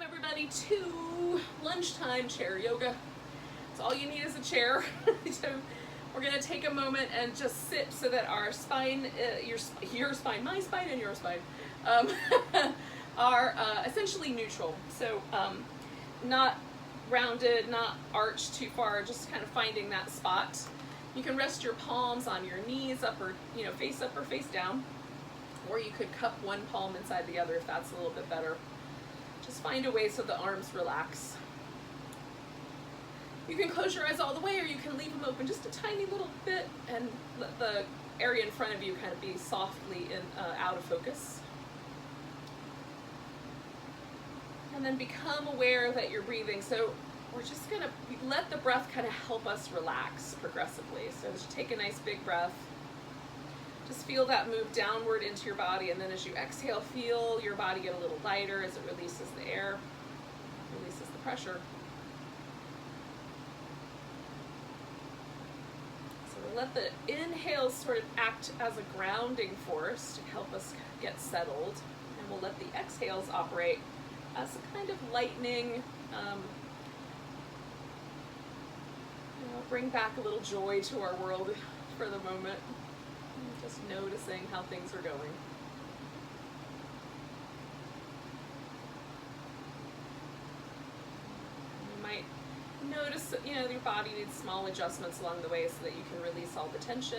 everybody to lunchtime chair yoga. So all you need is a chair. So we're going to take a moment and just sit so that our spine, your spine, my spine and your spine are essentially neutral. So not rounded, not arched too far, just kind of finding that spot. You can rest your palms on your knees, up or face up or face down, or you could cup one palm inside the other if that's a little bit better. Just find a way so the arms relax. You can close your eyes all the way, or you can leave them open just a tiny little bit and let the area in front of you kind of be softly out of focus. And then become aware that you're breathing. So we're just gonna let the breath kind of help us relax progressively. So just take a nice big breath. Just feel that move downward into your body, and then as you exhale, feel your body get a little lighter as it releases the air, releases the pressure. So we'll let the inhales sort of act as a grounding force to help us get settled, and we'll let the exhales operate as a kind of lightening, bring back a little joy to our world for the moment. Just noticing how things are going. You might notice that, your body needs small adjustments along the way so that you can release all the tension.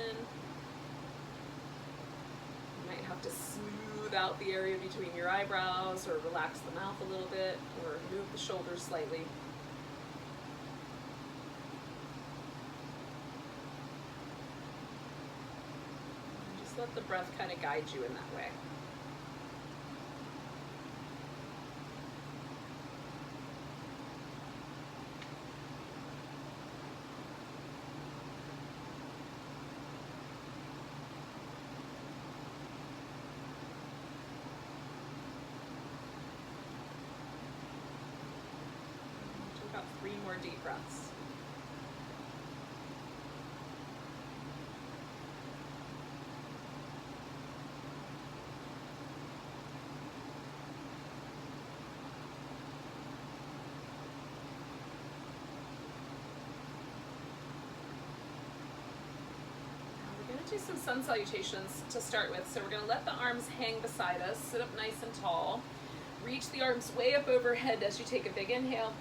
You might have to smooth out the area between your eyebrows, or relax the mouth a little bit, or move the shoulders slightly. Let the breath kind of guide you in that way. Do about 3 more deep breaths. Do some sun salutations to start with. So we're going to let the arms hang beside us, sit up nice and tall, reach the arms way up overhead as you take a big inhale.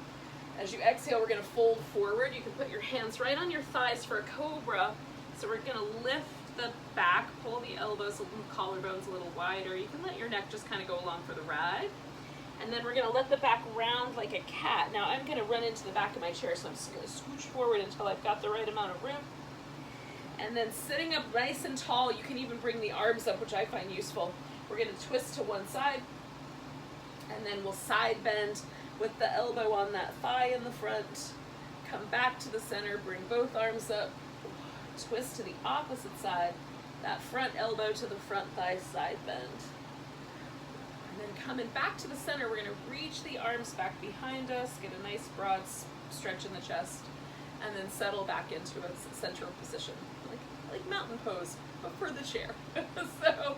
As you exhale, we're going to fold forward. You can put your hands right on your thighs for a cobra. So we're going to lift the back, pull the elbows and collarbones a little wider. You can let your neck just kind of go along for the ride. And then we're going to let the back round like a cat. Now I'm going to run into the back of my chair, so I'm just going to scooch forward until I've got the right amount of room. And then sitting up nice and tall, you can even bring the arms up, which I find useful. We're going to twist to one side, and then we'll side bend with the elbow on that thigh in the front. Come back to the center, bring both arms up, twist to the opposite side, that front elbow to the front thigh, side bend. And then coming back to the center, we're going to reach the arms back behind us, get a nice broad stretch in the chest, and then settle back into a central position. Like mountain pose, but for the chair. So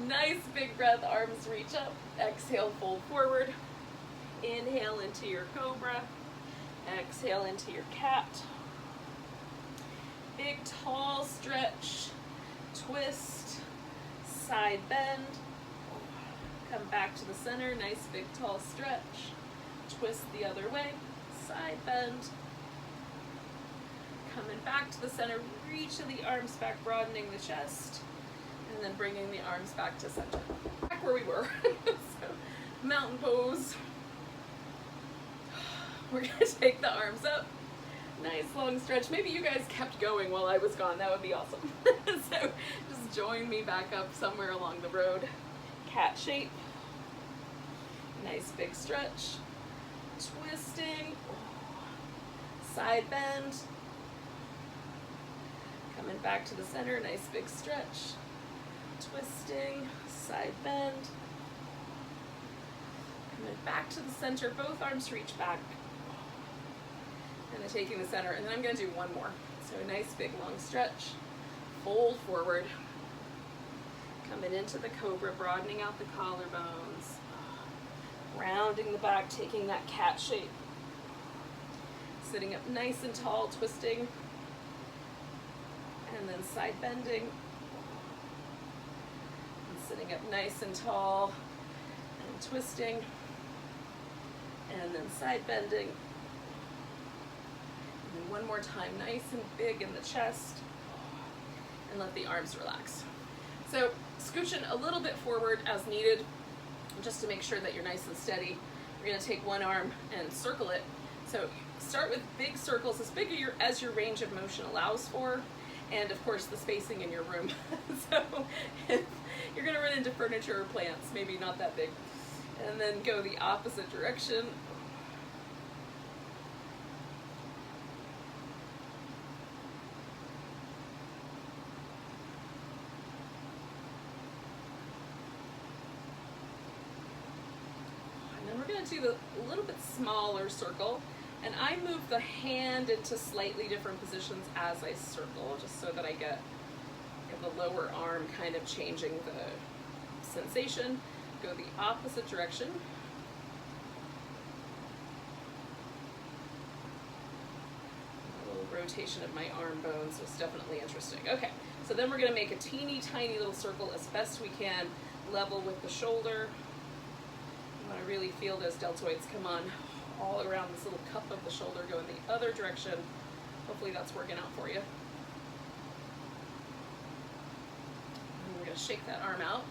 nice big breath, arms reach up, exhale, fold forward, inhale into your cobra, exhale into your cat. Big tall stretch, twist, side bend, come back to the center, nice big tall stretch, twist the other way, side bend, coming back to the center, reach of the arms back, broadening the chest, and then bringing the arms back to center. Back where we were. So, mountain pose. We're going to take the arms up. Nice long stretch. Maybe you guys kept going while I was gone. That would be awesome. So just join me back up somewhere along the road. Cat shape. Nice big stretch. Twisting. Side bend. Coming back to the center, nice big stretch, twisting, side bend, coming back to the center, both arms reach back, and then taking the center, and then I'm going to do one more. So a nice big long stretch, fold forward, coming into the cobra, broadening out the collarbones, Rounding the back, taking that cat shape. Sitting up nice and tall, twisting. And then side bending. And sitting up nice and tall and twisting. And then side bending. And then one more time, nice and big in the chest. And let the arms relax. So scooching a little bit forward as needed, just to make sure that you're nice and steady. We're gonna take one arm and circle it. So start with big circles, as big as your range of motion allows for, and of course the spacing in your room. So if you're gonna run into furniture or plants, maybe not that big. And then go the opposite direction. Do a little bit smaller circle, and I move the hand into slightly different positions as I circle, just so that I get the lower arm kind of changing the sensation. Go the opposite direction. A little rotation of my arm bones was definitely interesting. Okay, so then we're going to make a teeny tiny little circle as best we can, level with the shoulder. I want to really feel those deltoids come on all around this little cup of the shoulder, go in the other direction. Hopefully that's working out for you. And we're going to shake that arm out.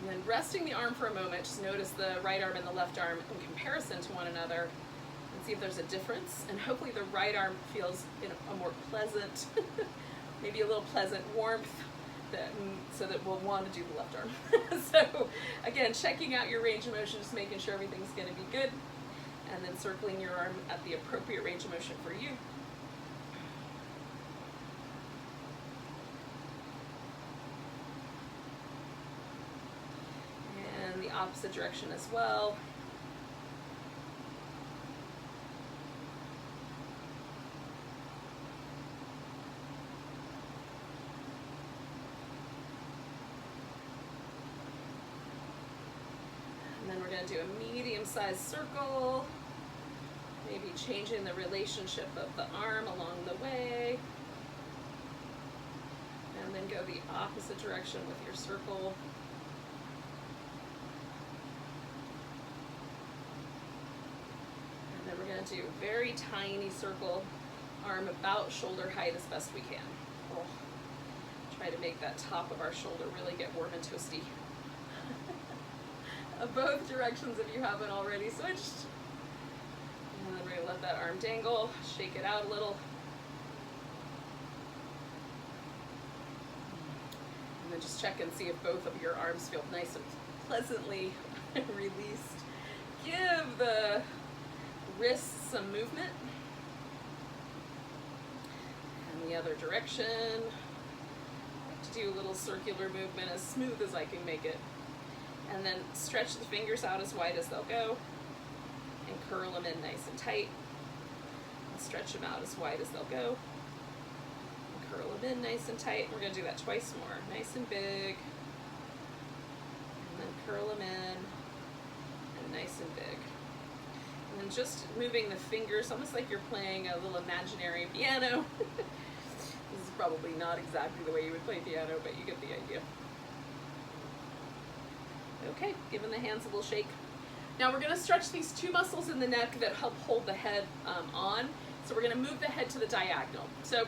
And then resting the arm for a moment, just notice the right arm and the left arm in comparison to one another and see if there's a difference. And hopefully the right arm feels in a more pleasant, maybe a little pleasant warmth, so that we'll want to do the left arm. So again, checking out your range of motion, just making sure everything's going to be good, and then circling your arm at the appropriate range of motion for you. And the opposite direction as well. And then we're going to do a medium-sized circle, maybe changing the relationship of the arm along the way. And then go the opposite direction with your circle. And then we're going to do a very tiny circle, arm about shoulder height as best we can. Oh, try to make that top of our shoulder really get warm and toasty. Both directions if you haven't already switched. And then we're going to let that arm dangle, shake it out a little. And then just check and see if both of your arms feel nice and pleasantly released. Give the wrists some movement. And the other direction. I like to do a little circular movement as smooth as I can make it. And then stretch the fingers out as wide as they'll go, and curl them in nice and tight. And stretch them out as wide as they'll go, and curl them in nice and tight. We're going to do that twice more. Nice and big, and then curl them in, and nice and big. And then just moving the fingers, almost like you're playing a little imaginary piano. This is probably not exactly the way you would play piano, but you get the idea. Okay, giving the hands a little shake. Now we're going to stretch these two muscles in the neck that help hold the head on. So we're going to move the head to the diagonal. So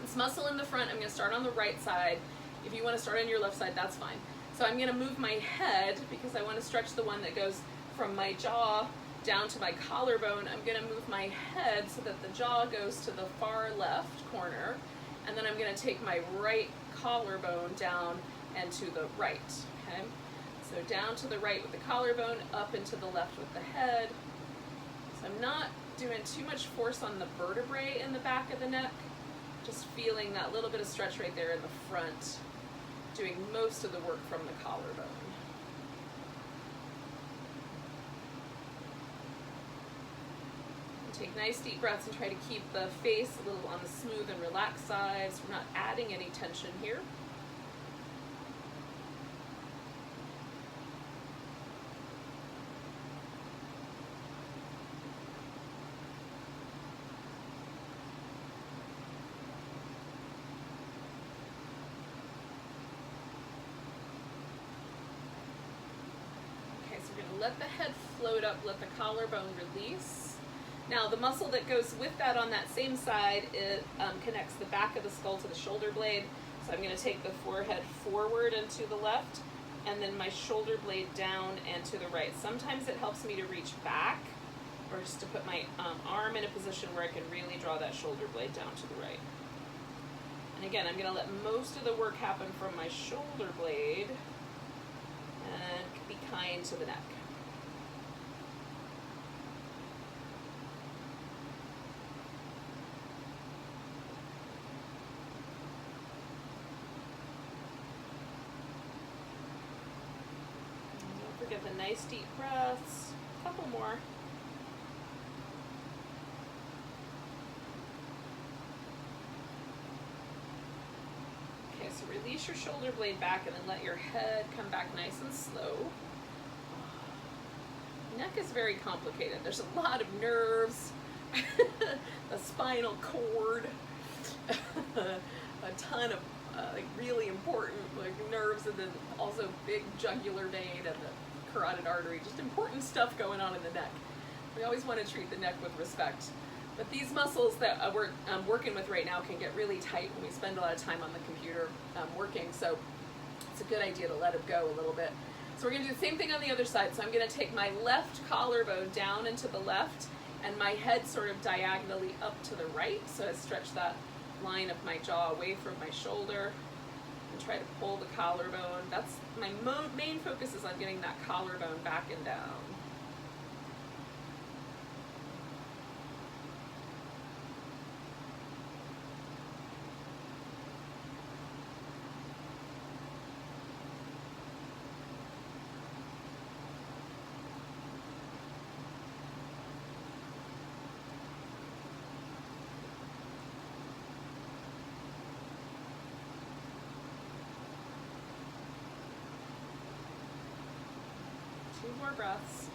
this muscle in the front, I'm going to start on the right side. If you want to start on your left side, that's fine. So I'm going to move my head because I want to stretch the one that goes from my jaw down to my collarbone. I'm going to move my head so that the jaw goes to the far left corner. And then I'm going to take my right collarbone down and to the right. Okay? So down to the right with the collarbone, up and to the left with the head. So I'm not doing too much force on the vertebrae in the back of the neck, just feeling that little bit of stretch right there in the front, doing most of the work from the collarbone. And take nice deep breaths and try to keep the face a little on the smooth and relaxed side, so we're not adding any tension here. let the head float up, let the collarbone release. Now the muscle that goes with that on that same side, it connects the back of the skull to the shoulder blade. So I'm going to take the forehead forward and to the left, and then my shoulder blade down and to the right. Sometimes it helps me to reach back, or just to put my arm in a position where I can really draw that shoulder blade down to the right. And again, I'm going to let most of the work happen from my shoulder blade, and be kind to the neck. And don't forget the nice deep breaths. A couple more. So release your shoulder blade back and then let your head come back nice and slow. Neck is very complicated. There's a lot of nerves, the spinal cord, a ton of like really important like nerves, and then also big jugular vein and the carotid artery. Just important stuff going on in the neck. We always want to treat the neck with respect. But these muscles that we're working with right now can get really tight when we spend a lot of time on the computer working, so it's a good idea to let it go a little bit. So we're going to do the same thing on the other side. So I'm going to take my left collarbone down and to the left, and my head sort of diagonally up to the right. So I stretch that line of my jaw away from my shoulder and try to pull the collarbone. That's my main focus, is on getting that collarbone back and down. Two more breaths.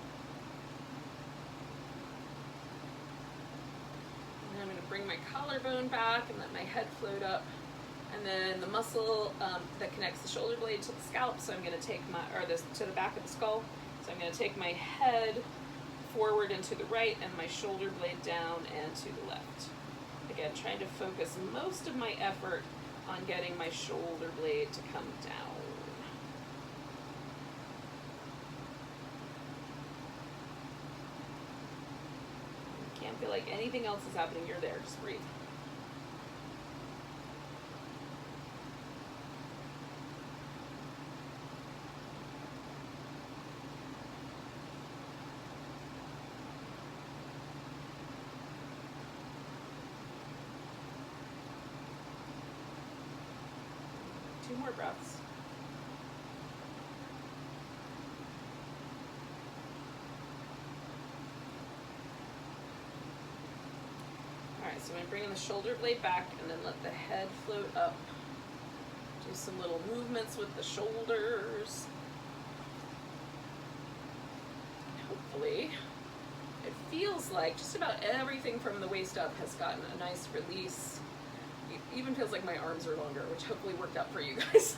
And then I'm going to bring my collarbone back and let my head float up. And then the muscle that connects the shoulder blade to the scalp, so I'm going to take to the back of the skull. So I'm going to take my head forward and to the right, and my shoulder blade down and to the left. Again, trying to focus most of my effort on getting my shoulder blade to come down. Can't feel like anything else is happening. You're there. Just breathe. Two more breaths. Alright, so I'm going to bring the shoulder blade back and then let the head float up. Do some little movements with the shoulders. Hopefully, it feels like just about everything from the waist up has gotten a nice release. It even feels like my arms are longer, which hopefully worked out for you guys.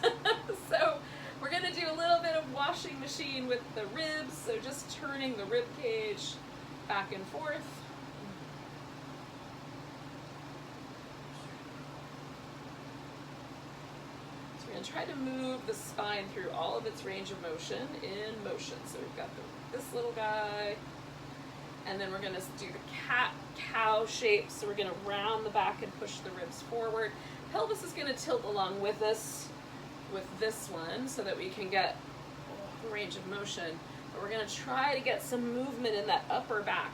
So we're going to do a little bit of washing machine with the ribs, so just turning the rib cage back and forth. So we're going to try to move the spine through all of its range of motion in motion. So we've got this little guy, and then we're going to do the cat-cow shape. So we're going to round the back and push the ribs forward. Pelvis is going to tilt along with us with this one so that we can get the range of motion. But we're going to try to get some movement in that upper back,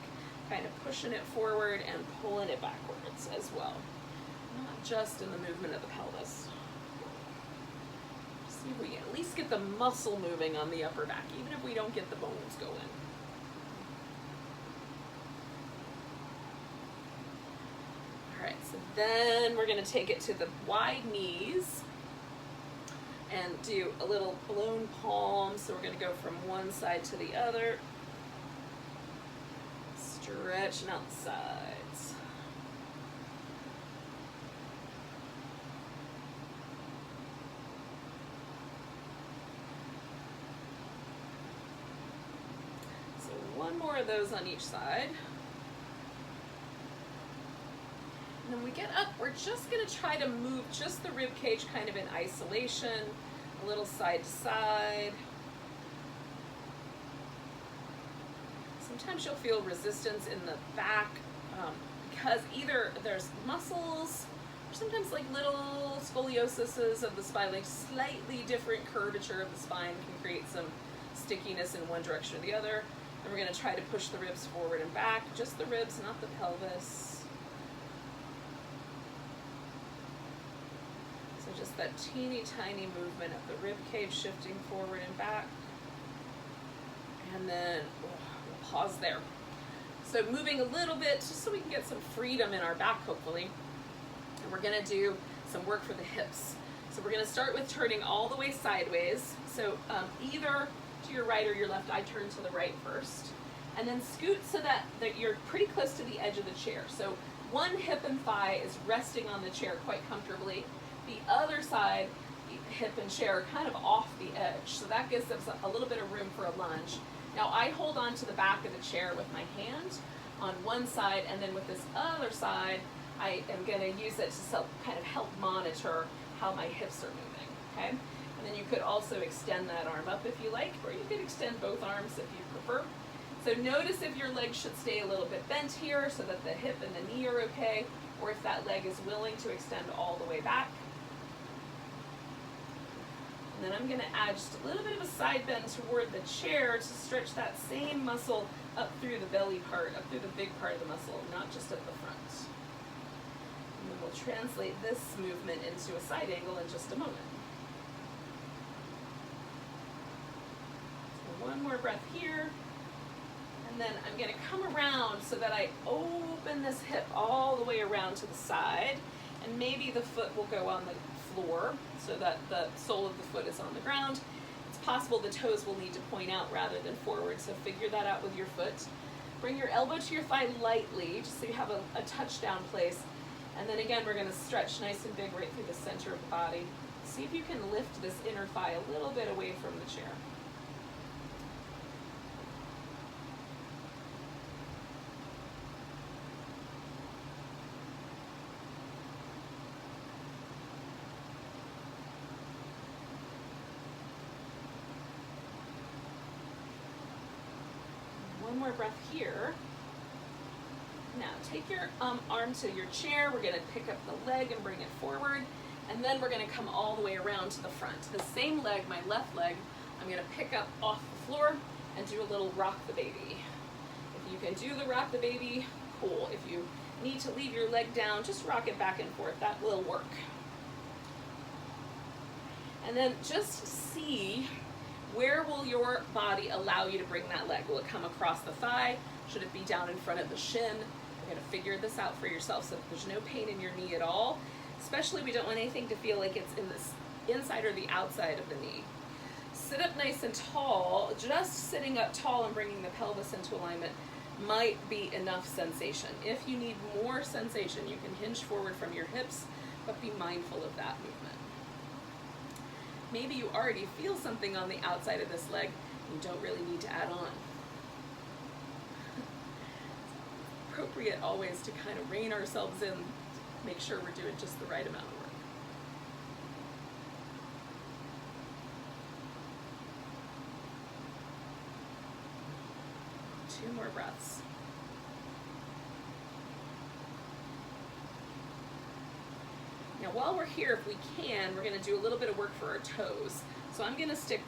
kind of pushing it forward and pulling it backwards as well. Not just in the movement of the pelvis. See if we can at least get the muscle moving on the upper back, even if we don't get the bones going. Alright, so then we're going to take it to the wide knees and do a little blown palm. So we're going to go from one side to the other, stretching out the sides. one more of those on each side. And then we get up, we're just gonna try to move just the rib cage kind of in isolation, a little side to side. Sometimes you'll feel resistance in the back because either there's muscles, or sometimes like little scolioses of the spine, like slightly different curvature of the spine can create some stickiness in one direction or the other. And we're gonna try to push the ribs forward and back, just the ribs, not the pelvis. So just that teeny tiny movement of the rib cage shifting forward and back. And then we'll pause there. So moving a little bit, just so we can get some freedom in our back, hopefully. And we're gonna do some work for the hips. So we're gonna start with turning all the way sideways. So either to your right or your left, I turn to the right first. And then scoot so that you're pretty close to the edge of the chair. So one hip and thigh is resting on the chair quite comfortably. The other side, hip and chair, are kind of off the edge. So that gives us a little bit of room for a lunge. Now I hold on to the back of the chair with my hand on one side, and then with this other side, I am going to use it to kind of help monitor how my hips are moving, okay? And then you could also extend that arm up if you like, or you could extend both arms if you prefer. So notice if your leg should stay a little bit bent here so that the hip and the knee are okay, or if that leg is willing to extend all the way back. And then I'm going to add just a little bit of a side bend toward the chair to stretch that same muscle up through the belly part, up through the big part of the muscle, not just at the front. And then we'll translate this movement into a side angle in just a moment. So one more breath here. And then I'm going to come around so that I open this hip all the way around to the side. And maybe the foot will go on the floor so that the sole of the foot is on the ground. It's possible the toes will need to point out rather than forward, so figure that out with your foot. Bring your elbow to your thigh lightly, just so you have a touchdown place. And then again, we're going to stretch nice and big right through the center of the body. See if you can lift this inner thigh a little bit away from the chair. One more breath here. Now take your arm to your chair. We're going to pick up the leg and bring it forward. And then we're going to come all the way around to the front. The same leg, my left leg, I'm going to pick up off the floor and do a little rock the baby. If you can do the rock the baby, cool. If you need to leave your leg down, just rock it back and forth. That will work. And then just see, where will your body allow you to bring that leg? Will it come across the thigh? Should it be down in front of the shin? You're going to figure this out for yourself so that there's no pain in your knee at all. Especially, we don't want anything to feel like it's in this inside or the outside of the knee. Sit up nice and tall. Just sitting up tall and bringing the pelvis into alignment might be enough sensation. If you need more sensation, you can hinge forward from your hips, but be mindful of that movement. Maybe you already feel something on the outside of this leg. You don't really need to add on. It's appropriate always to kind of rein ourselves in, make sure we're doing just the right amount of work. Two more breaths. Now while we're here, if we can, we're going to do a little bit of work for our toes. So I'm going to stick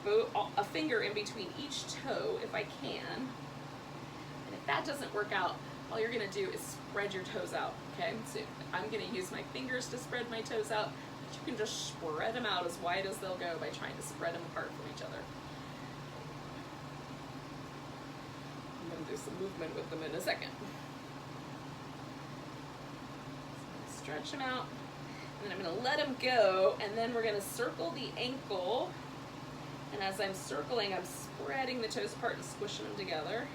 a finger in between each toe if I can. And if that doesn't work out, all you're going to do is spread your toes out, okay? So I'm going to use my fingers to spread my toes out, but you can just spread them out as wide as they'll go by trying to spread them apart from each other. I'm going to do some movement with them in a second. So stretch them out. And I'm going to let them go, and then we're going to circle the ankle. And as I'm circling, I'm spreading the toes apart and squishing them together.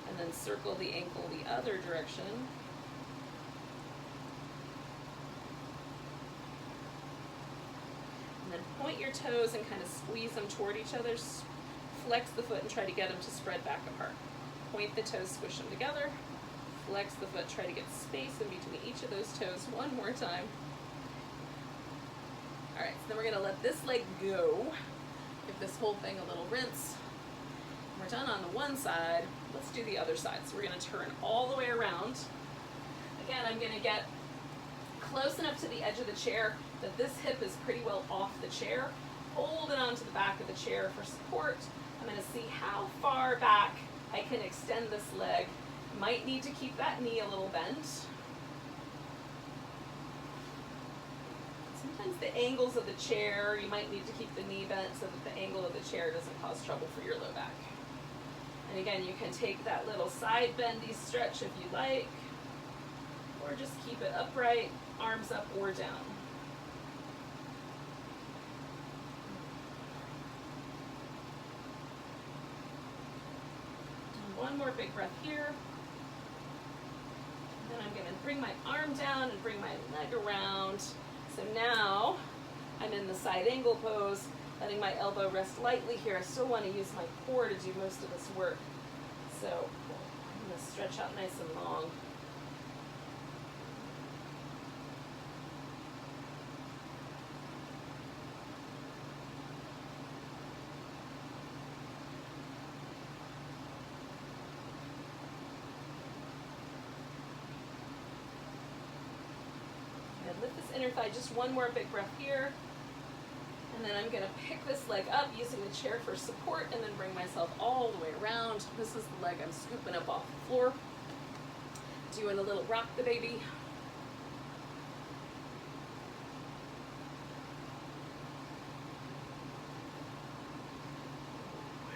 And then circle the ankle the other direction. And then point your toes and kind of squeeze them toward each other. flex the foot and try to get them to spread back apart. Point the toes, squish them together. Flex the foot, try to get space in between each of those toes one more time. All right, so then we're gonna let this leg go. Give this whole thing a little rinse. We're done on the one side. Let's do the other side. So we're gonna turn all the way around. Again, I'm gonna get close enough to the edge of the chair that this hip is pretty well off the chair. Hold it onto the back of the chair for support. I'm gonna see how far back I can extend this leg. Might need to keep that knee a little bent. Sometimes the angles of the chair, you might need to keep the knee bent so that the angle of the chair doesn't cause trouble for your low back. And again, you can take that little side bendy stretch if you like, or just keep it upright, arms up or down. And one more big breath here. And then I'm going to bring my arm down and bring my leg around. So now I'm in the side angle pose, letting my elbow rest lightly here. I still want to use my core to do most of this work. So I'm going to stretch out nice and long. Lift this inner thigh, just one more big breath here. And then I'm gonna pick this leg up using the chair for support and then bring myself all the way around. This is the leg I'm scooping up off the floor. Doing a little rock the baby.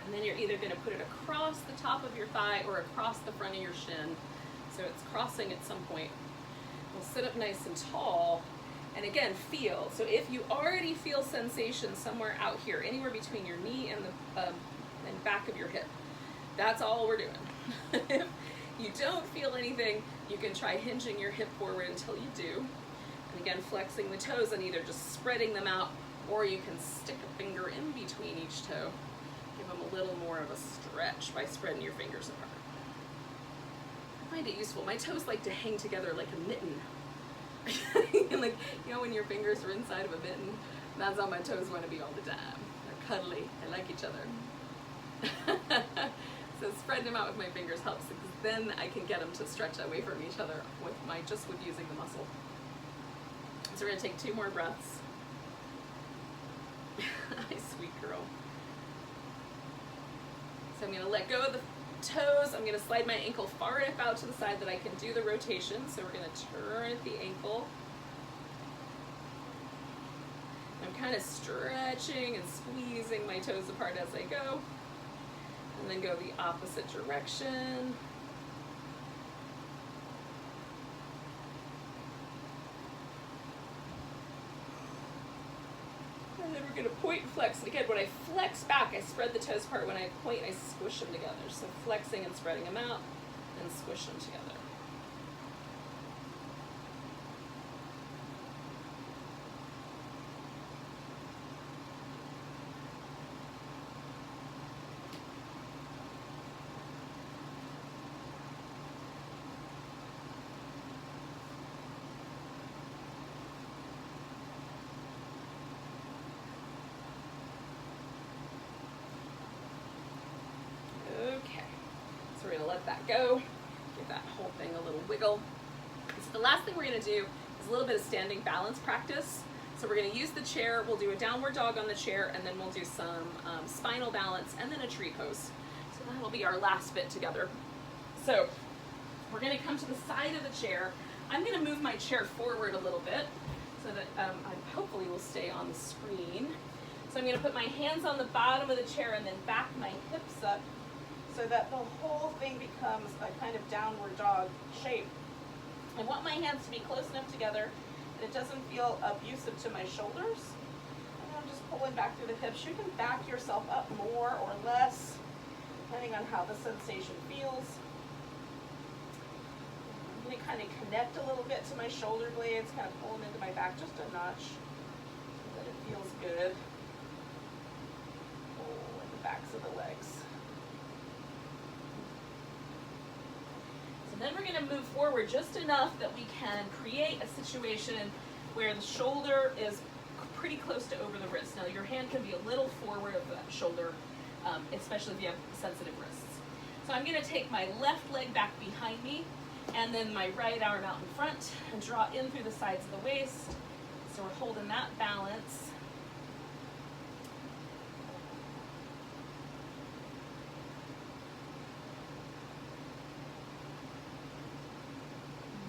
And then you're either gonna put it across the top of your thigh or across the front of your shin. So it's crossing at some point. We'll sit up nice and tall, and again, feel. So if you already feel sensation somewhere out here, anywhere between your knee and the and back of your hip, that's all we're doing. If you don't feel anything, you can try hinging your hip forward until you do. And again, flexing the toes and either just spreading them out, or you can stick a finger in between each toe. Give them a little more of a stretch by spreading your fingers apart. I find it useful. My toes like to hang together like a mitten. Like, you know when your fingers are inside of a mitten? That's how my toes want to be all the time. They're cuddly. They like each other. So spreading them out with my fingers helps, because then I can get them to stretch away from each other with using the muscle. So we're going to take 2 more breaths. Hi, sweet girl. So I'm going to let go of the toes. I'm going to slide my ankle far enough out to the side that I can do the rotation. So we're going to turn at the ankle. I'm kind of stretching and squeezing my toes apart as I go. And then go the opposite direction. And then we're going to point and flex. And again, when I flex back, I spread the toes apart. When I point, I squish them together. So flexing and spreading them out, and squish them together. We're going to let that go, give that whole thing a little wiggle. So the last thing we're going to do is a little bit of standing balance practice. So we're going to use the chair, we'll do a downward dog on the chair, and then we'll do some spinal balance, and then a tree pose. So that'll be our last bit together. So we're going to come to the side of the chair. I'm going to move my chair forward a little bit so that I hopefully will stay on the screen. So I'm going to put my hands on the bottom of the chair and then back my hips up, so that the whole thing becomes a kind of downward dog shape. I want my hands to be close enough together that it doesn't feel abusive to my shoulders. And I'm just pulling back through the hips. You can back yourself up more or less, depending on how the sensation feels. I'm going to kind of connect a little bit to my shoulder blades, kind of pull them into my back just a notch so that it feels good. Pull in the backs of the legs. then we're gonna move forward just enough that we can create a situation where the shoulder is pretty close to over the wrist. Now your hand can be a little forward of that shoulder, especially if you have sensitive wrists. So I'm gonna take my left leg back behind me and then my right arm out in front and draw in through the sides of the waist. So we're holding that balance.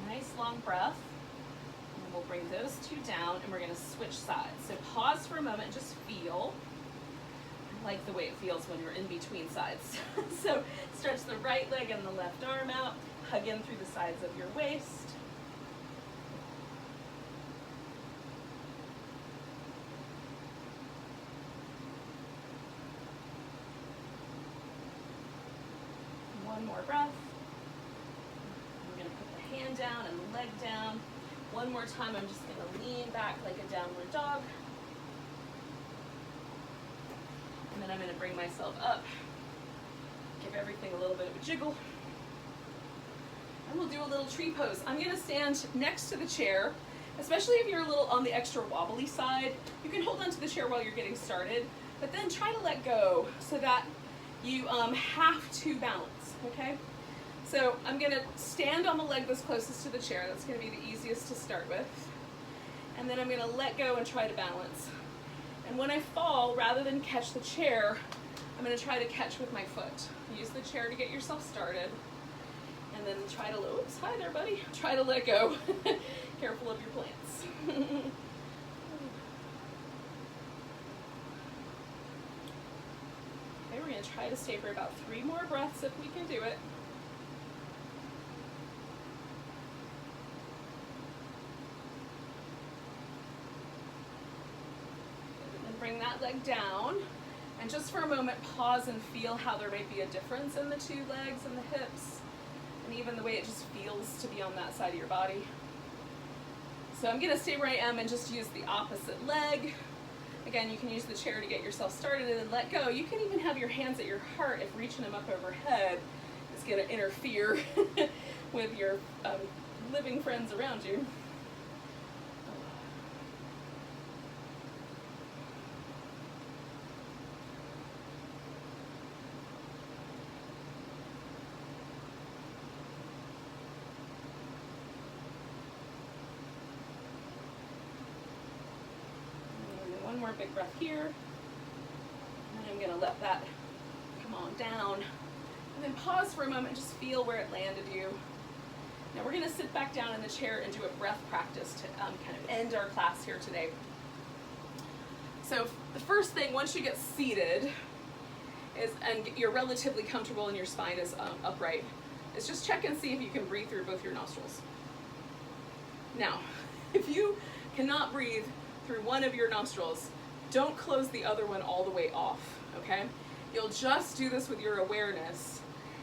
Nice long breath. And we'll bring those two down and we're gonna switch sides. So pause for a moment and just feel. I like the way it feels when you're in between sides. So stretch the right leg and the left arm out, hug in through the sides of your waist. One more breath. We're gonna put the hand down and the leg down. One more time, I'm just gonna lean back like a downward dog. And then I'm gonna bring myself up. Give everything a little bit of a jiggle. And we'll do a little tree pose. I'm gonna stand next to the chair, especially if you're a little on the extra wobbly side. You can hold onto the chair while you're getting started, but then try to let go so that you have to balance, okay? So I'm gonna stand on the leg that's closest to the chair. That's gonna be the easiest to start with. And then I'm gonna let go and try to balance. And when I fall, rather than catch the chair, I'm gonna try to catch with my foot. Use the chair to get yourself started. And then try to, oops, hi there, buddy. Try to let go. Careful of your plants. Okay, we're gonna try to stay for about 3 more breaths if we can do it. And then bring that leg down. And just for a moment, pause and feel how there might be a difference in the 2 legs and the hips, and even the way it just feels to be on that side of your body. So I'm gonna stay where I am and just use the opposite leg. Again, you can use the chair to get yourself started and then let go. You can even have your hands at your heart if reaching them up overhead is gonna interfere with your living friends around you. One more big breath here, and then I'm going to let that come on down, and then pause for a moment and just feel where it landed you. Now we're going to sit back down in the chair and do a breath practice to kind of end our class here today. So the first thing, once you get seated, is, and you're relatively comfortable and your spine is upright, is just check and see if you can breathe through both your nostrils. Now, if you cannot breathe through one of your nostrils, don't close the other one all the way off, okay? You'll just do this with your awareness,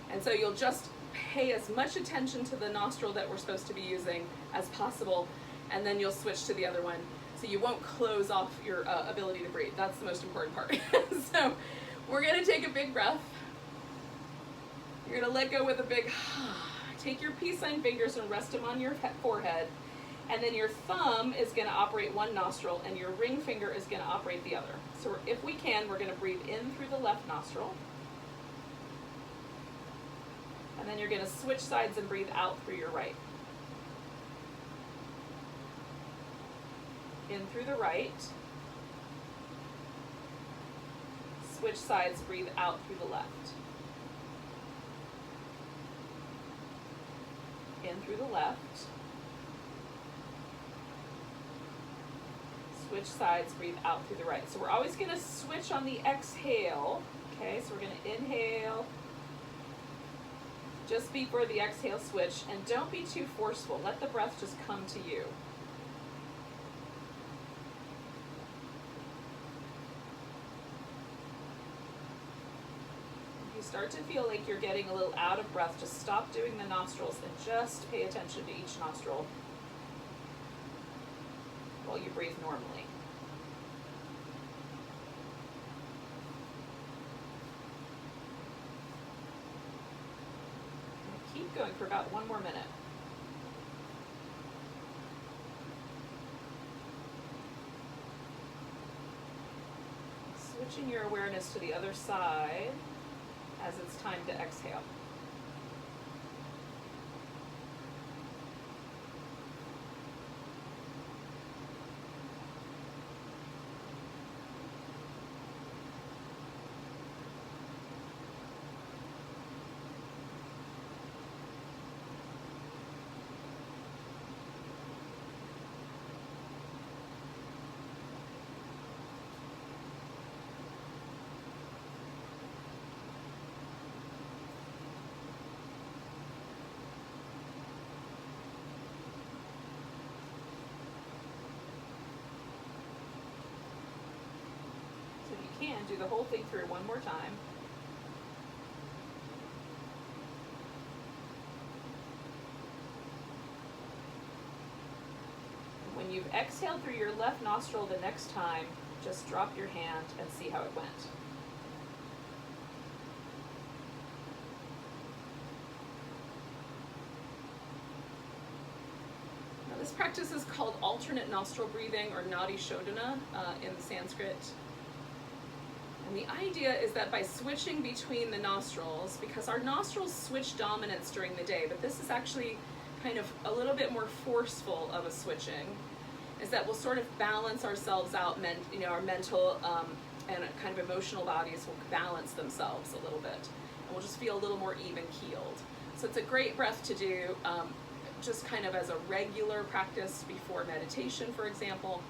and so you'll just pay as much attention to the nostril that we're supposed to be using as possible, and then you'll switch to the other one, so you won't close off your ability to breathe. That's the most important part. So we're gonna take a big breath. You're gonna let go with a big take your peace sign fingers and rest them on your forehead. And then your thumb is going to operate one nostril and your ring finger is going to operate the other. So if we can, we're going to breathe in through the left nostril. And then you're going to switch sides and breathe out through your right. In through the right. Switch sides, breathe out through the left. In through the left. Switch sides, breathe out through the right. So we're always going to switch on the exhale. Okay, so we're going to inhale just before the exhale switch, and don't be too forceful. Let the breath just come to you. If you start to feel like you're getting a little out of breath, just stop doing the nostrils and just pay attention to each nostril while you breathe normally. going for about 1 more minute. Switching your awareness to the other side as it's time to exhale. Can do the whole thing through one more time. When you've exhaled through your left nostril the next time, just drop your hand and see how it went. Now, this practice is called alternate nostril breathing, or Nadi Shodhana in the Sanskrit. And the idea is that by switching between the nostrils, because our nostrils switch dominance during the day, but this is actually kind of a little bit more forceful of a switching, is that we'll sort of balance ourselves out, our mental and kind of emotional bodies will balance themselves a little bit. And we'll just feel a little more even keeled. So it's a great breath to do just kind of as a regular practice before meditation, for example,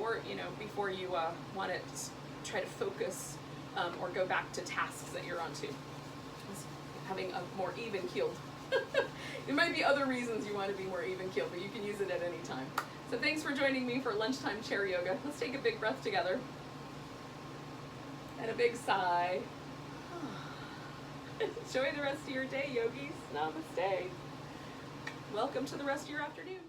or before you want to try to focus or go back to tasks that you're onto. Having a more even keeled. There might be other reasons you want to be more even keeled, but you can use it at any time. So thanks for joining me for lunchtime chair yoga. Let's take a big breath together. And a big sigh. Enjoy the rest of your day, yogis. Namaste. Welcome to the rest of your afternoon.